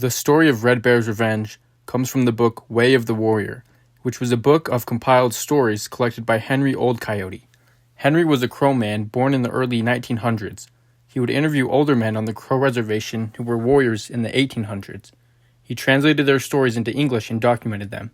The story of Red Bear's revenge comes from the book Way of the Warrior, which was a book of compiled stories collected by Henry Old Coyote. Henry was a Crow man born in the early 1900s. He would interview older men on the Crow reservation who were warriors in the 1800s. He translated their stories into English and documented them.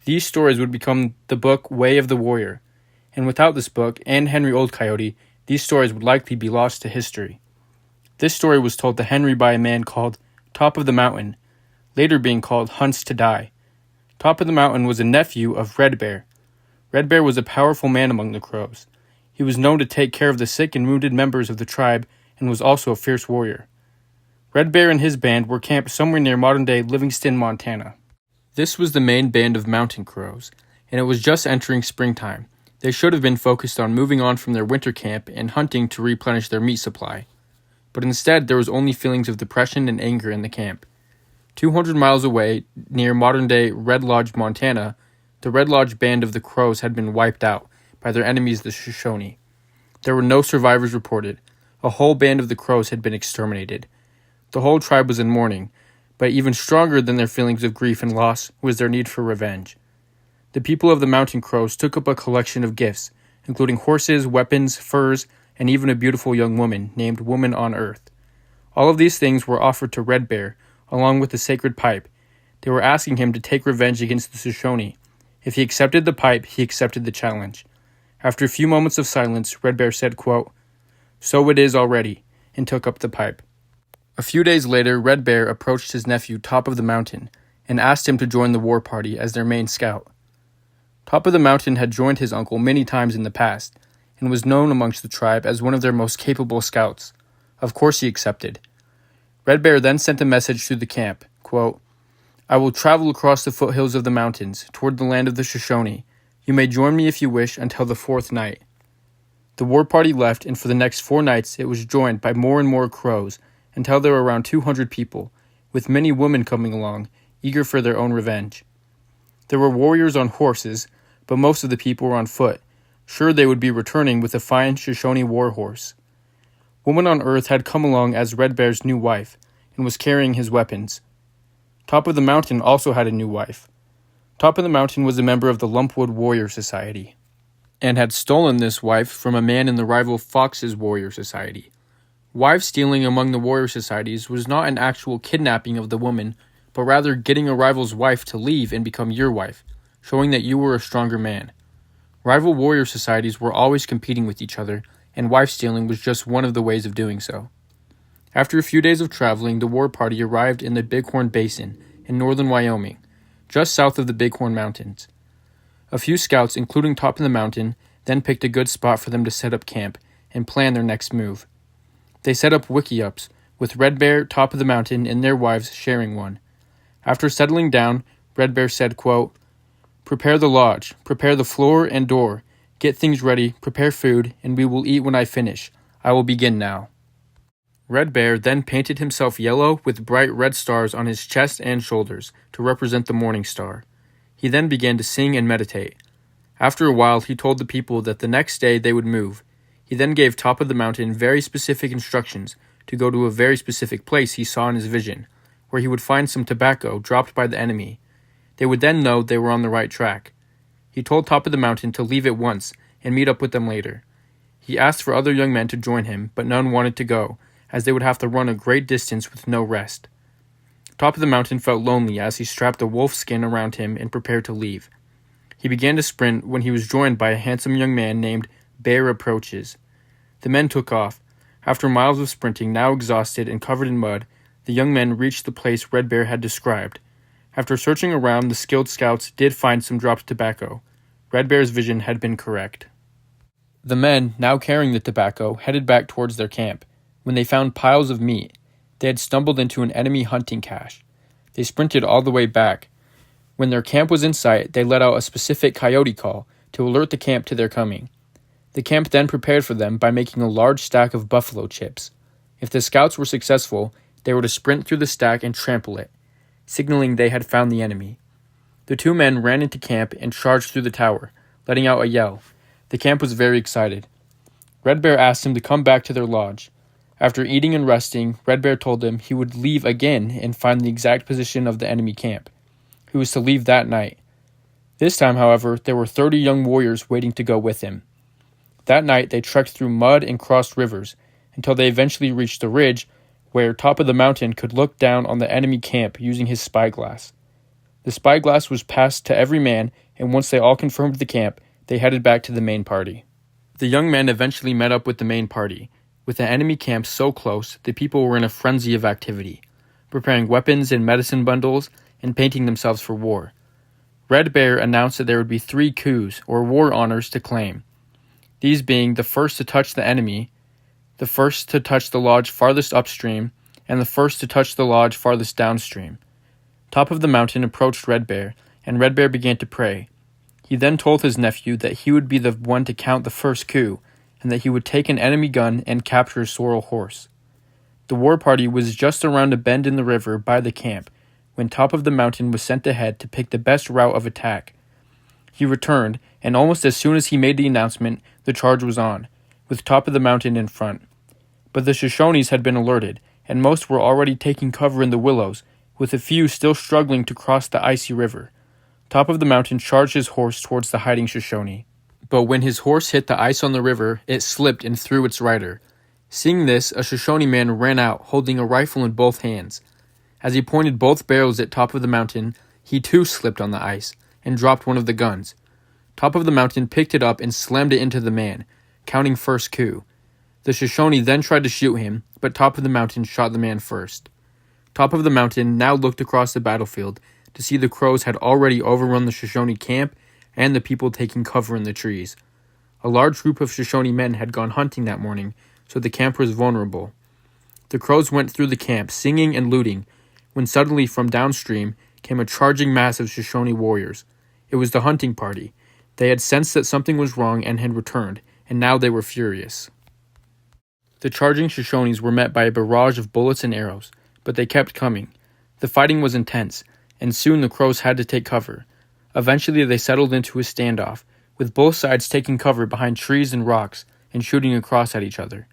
These stories would become the book Way of the Warrior, and without this book and Henry Old Coyote, these stories would likely be lost to history. This story was told to Henry by a man called Top of the Mountain, later being called Hunts to Die. Top of the Mountain was a nephew of Red Bear. Red Bear was a powerful man among the Crows. He was known to take care of the sick and wounded members of the tribe and was also a fierce warrior. Red Bear and his band were camped somewhere near modern-day Livingston, Montana. This was the main band of mountain crows, and it was just entering springtime. They should have been focused on moving on from their winter camp and hunting to replenish their meat supply. But instead, there was only feelings of depression and anger in the camp. 200 miles away, near modern-day Red Lodge, Montana, the Red Lodge band of the Crows had been wiped out by their enemies, the Shoshone. There were no survivors reported. A whole band of the Crows had been exterminated. The whole tribe was in mourning, but even stronger than their feelings of grief and loss was their need for revenge. The people of the Mountain Crows took up a collection of gifts, including horses, weapons, furs, and even a beautiful young woman named Woman on Earth. All of these things were offered to Red Bear, along with the sacred pipe. They were asking him to take revenge against the Shoshone. If he accepted the pipe, he accepted the challenge. After a few moments of silence, Red Bear said, quote, "So it is already," and took up the pipe. A few days later, Red Bear approached his nephew, Top of the Mountain, and asked him to join the war party as their main scout. Top of the Mountain had joined his uncle many times in the past, and was known amongst the tribe as one of their most capable scouts. Of course he accepted. Red Bear then sent a message through the camp, quote, "I will travel across the foothills of the mountains, toward the land of the Shoshone. You may join me if you wish until the 4th night." The war party left, and for the next 4 nights it was joined by more and more crows, until there were around 200 people, with many women coming along, eager for their own revenge. There were warriors on horses, but most of the people were on foot, sure they would be returning with a fine Shoshone war horse. Woman on Earth had come along as Red Bear's new wife, and was carrying his weapons. Top of the Mountain also had a new wife. Top of the Mountain was a member of the Lumpwood Warrior Society, and had stolen this wife from a man in the rival Fox's Warrior Society. Wife stealing among the warrior societies was not an actual kidnapping of the woman, but rather getting a rival's wife to leave and become your wife, showing that you were a stronger man. Rival warrior societies were always competing with each other, and wife stealing was just one of the ways of doing so. After a few days of traveling, the war party arrived in the Bighorn Basin in northern Wyoming, just south of the Bighorn Mountains. A few scouts, including Top of the Mountain, then picked a good spot for them to set up camp and plan their next move. They set up wickiups, with Red Bear, Top of the Mountain, and their wives sharing one. After settling down, Red Bear said, quote, "Prepare the lodge, prepare the floor and door, get things ready, prepare food, and we will eat when I finish. I will begin now." Red Bear then painted himself yellow with bright red stars on his chest and shoulders to represent the morning star. He then began to sing and meditate. After a while, he told the people that the next day they would move. He then gave Top of the Mountain very specific instructions to go to a very specific place he saw in his vision, where he would find some tobacco dropped by the enemy. They would then know they were on the right track. He told Top of the Mountain to leave at once and meet up with them later. He asked for other young men to join him, but none wanted to go, as they would have to run a great distance with no rest. Top of the Mountain felt lonely as he strapped a wolf skin around him and prepared to leave. He began to sprint when he was joined by a handsome young man named Bear Approaches. The men took off. After miles of sprinting, now exhausted and covered in mud, the young men reached the place Red Bear had described. After searching around, the skilled scouts did find some dropped tobacco. Red Bear's vision had been correct. The men, now carrying the tobacco, headed back towards their camp. When they found piles of meat, they had stumbled into an enemy hunting cache. They sprinted all the way back. When their camp was in sight, they let out a specific coyote call to alert the camp to their coming. The camp then prepared for them by making a large stack of buffalo chips. If the scouts were successful, they were to sprint through the stack and trample it, signaling they had found the enemy. The two men ran into camp and charged through the tower, letting out a yell. The camp was very excited. Red Bear asked him to come back to their lodge. After eating and resting, Red Bear told him he would leave again and find the exact position of the enemy camp. He was to leave that night. This time, however, there were 30 young warriors waiting to go with him. That night, they trekked through mud and crossed rivers until they eventually reached the ridge where top of the mountain could look down on the enemy camp using his spyglass. The spyglass was passed to every man, and once they all confirmed the camp, they headed back to the main party. The young men eventually met up with the main party. With the enemy camp so close, the people were in a frenzy of activity, preparing weapons and medicine bundles and painting themselves for war. Red Bear announced that there would be 3 coups, or war honors, to claim. These being the first to touch the enemy, the first to touch the lodge farthest upstream, and the first to touch the lodge farthest downstream. Top of the mountain approached Red Bear, and Red Bear began to pray. He then told his nephew that he would be the one to count the first coup, and that he would take an enemy gun and capture a sorrel horse. The war party was just around a bend in the river by the camp, when Top of the Mountain was sent ahead to pick the best route of attack. He returned, and almost as soon as he made the announcement, the charge was on, with Top of the Mountain in front. But the Shoshones had been alerted, and most were already taking cover in the willows, with a few still struggling to cross the icy river. Top of the Mountain charged his horse towards the hiding Shoshone. But when his horse hit the ice on the river, it slipped and threw its rider. Seeing this, a Shoshone man ran out, holding a rifle in both hands. As he pointed both barrels at Top of the Mountain, he too slipped on the ice, and dropped one of the guns. Top of the Mountain picked it up and slammed it into the man, counting first coup. The Shoshone then tried to shoot him, but Top of the Mountain shot the man first. Top of the Mountain now looked across the battlefield to see the crows had already overrun the Shoshone camp and the people taking cover in the trees. A large group of Shoshone men had gone hunting that morning, so the camp was vulnerable. The crows went through the camp, singing and looting, when suddenly from downstream came a charging mass of Shoshone warriors. It was the hunting party. They had sensed that something was wrong and had returned, and now they were furious. The charging Shoshones were met by a barrage of bullets and arrows, but they kept coming. The fighting was intense, and soon the crows had to take cover. Eventually they settled into a standoff, with both sides taking cover behind trees and rocks and shooting across at each other,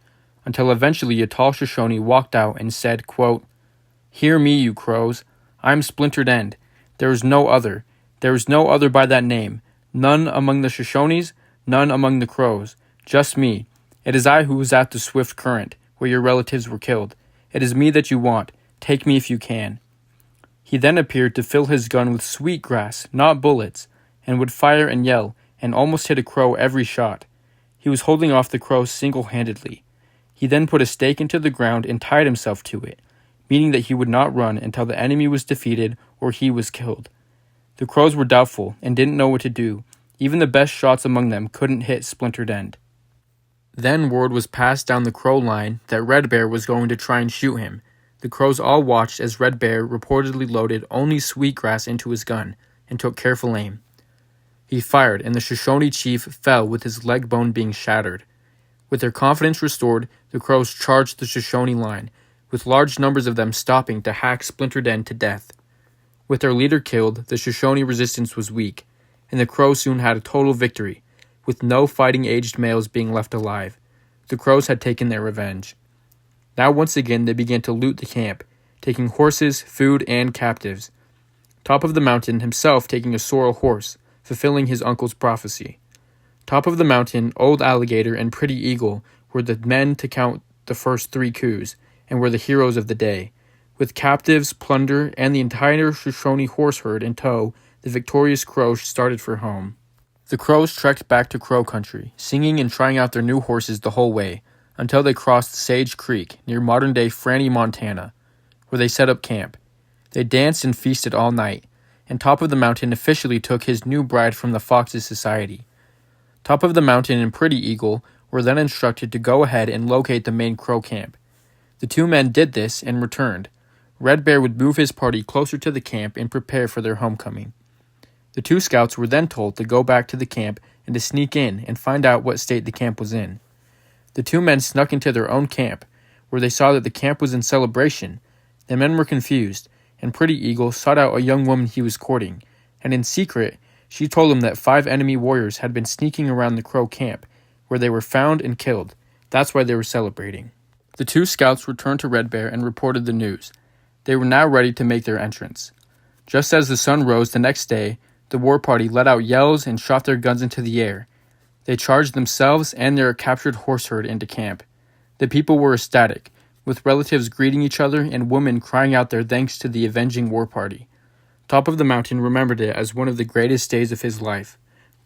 until eventually a tall Shoshone walked out and said, quote, "Hear me, you crows. I'm Splintered End. There is no other. There is no other by that name. None among the Shoshones, none among the crows. Just me. It is I who was at the Swift Current, where your relatives were killed. It is me that you want. Take me if you can." He then appeared to fill his gun with sweet grass, not bullets, and would fire and yell, and almost hit a crow every shot. He was holding off the crow single-handedly. He then put a stake into the ground and tied himself to it, meaning that he would not run until the enemy was defeated or he was killed. The crows were doubtful and didn't know what to do. Even the best shots among them couldn't hit Splintered End. Then word was passed down the crow line that Red Bear was going to try and shoot him. The crows all watched as Red Bear reportedly loaded only sweetgrass into his gun and took careful aim. He fired, and the Shoshone chief fell with his leg bone being shattered. With their confidence restored, the crows charged the Shoshone line, with large numbers of them stopping to hack Splintered End to death. With their leader killed, the Shoshone resistance was weak, and the crows soon had a total victory, with no fighting-aged males being left alive. The crows had taken their revenge. Now once again they began to loot the camp, taking horses, food, and captives. Top of the Mountain himself taking a sorrel horse, fulfilling his uncle's prophecy. Top of the Mountain, Old Alligator, and Pretty Eagle were the men to count the first 3 coups, and were the heroes of the day. With captives, plunder, and the entire Shoshone horse herd in tow, the victorious crows started for home. The crows trekked back to Crow Country, singing and trying out their new horses the whole way, until they crossed Sage Creek near modern-day Franny, Montana, where they set up camp. They danced and feasted all night, and Top of the Mountain officially took his new bride from the Fox's society. Top of the Mountain and Pretty Eagle were then instructed to go ahead and locate the main crow camp. The 2 men did this and returned. Red Bear would move his party closer to the camp and prepare for their homecoming. The 2 scouts were then told to go back to the camp and to sneak in and find out what state the camp was in. The 2 men snuck into their own camp, where they saw that the camp was in celebration. The men were confused, and Pretty Eagle sought out a young woman he was courting, and in secret, she told him that 5 enemy warriors had been sneaking around the crow camp, where they were found and killed. That's why they were celebrating. The two scouts returned to Red Bear and reported the news. They were now ready to make their entrance. Just as the sun rose the next day, the war party let out yells and shot their guns into the air. They charged themselves and their captured horse herd into camp. The people were ecstatic, with relatives greeting each other and women crying out their thanks to the avenging war party. Top of the Mountain remembered it as one of the greatest days of his life.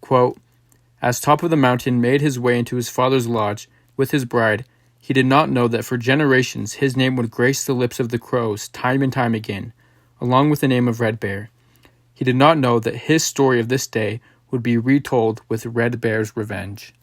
Quote, "As Top of the Mountain made his way into his father's lodge with his bride, he did not know that for generations his name would grace the lips of the Crows time and time again, along with the name of Red Bear. He did not know that his story of this day would be retold with Red Bear's revenge."